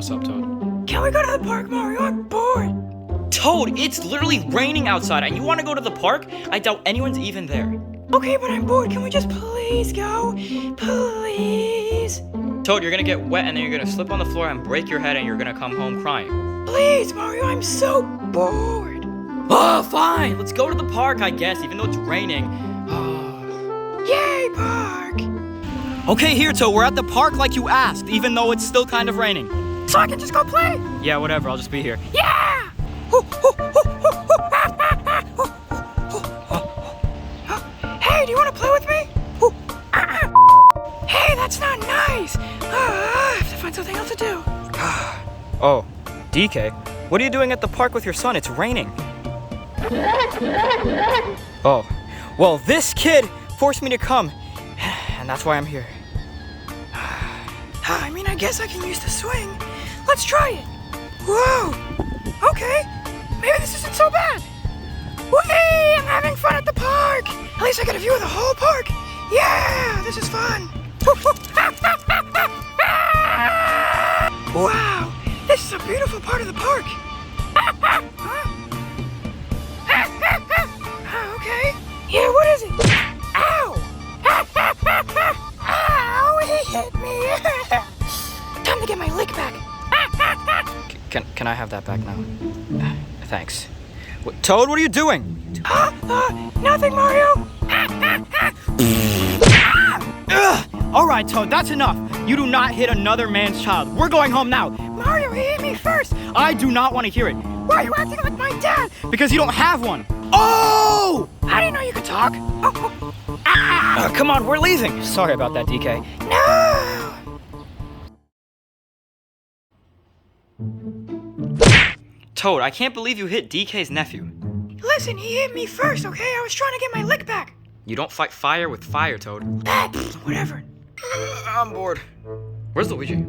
What's up, Toad? Can we go to the park, Mario? I'm bored. Toad, it's literally raining outside and you want to go to the park? I doubt anyone's even there. Okay, but I'm bored. Can we just please go? Please? Toad, you're gonna get wet and then you're gonna slip on the floor and break your head and you're gonna come home crying. Please, Mario, I'm so bored. Oh, fine. Let's go to the park, I guess, even though it's raining. Yay, park. Okay, here, Toad. We're at the park like you asked, even though it's still kind of raining. So I can just go play? Yeah, whatever. I'll just be here. Yeah! Hey, do you want to play with me? Hey, that's not nice. I have to find something else to do. Oh, DK, what are you doing at the park with your son? It's raining. Oh, well, this kid forced me to come, and that's why I'm here. I mean, I guess I can use the swing. Let's try it. Whoa. Okay. Maybe this isn't so bad. Whee! I'm having fun at the park. At least I get a view of the whole park. Yeah, this is fun. Wow, this is a beautiful part of the park. Okay. Yeah, what is it? Ow! Ow, he hit me. Time to get my lick back. Can I have that back now? Thanks. Toad, what are you doing? Nothing, Mario. All right, Toad, that's enough. You do not hit another man's child. We're going home now. Mario, he hit me first. I do not want to hear it. Why are you acting like my dad? Because you don't have one. Oh! I didn't know you could talk. Come on, we're leaving. Sorry about that, DK. No! Toad, I can't believe you hit DK's nephew. Listen, he hit me first, okay? I was trying to get my lick back. You don't fight fire with fire, Toad. Whatever. I'm bored. Where's Luigi?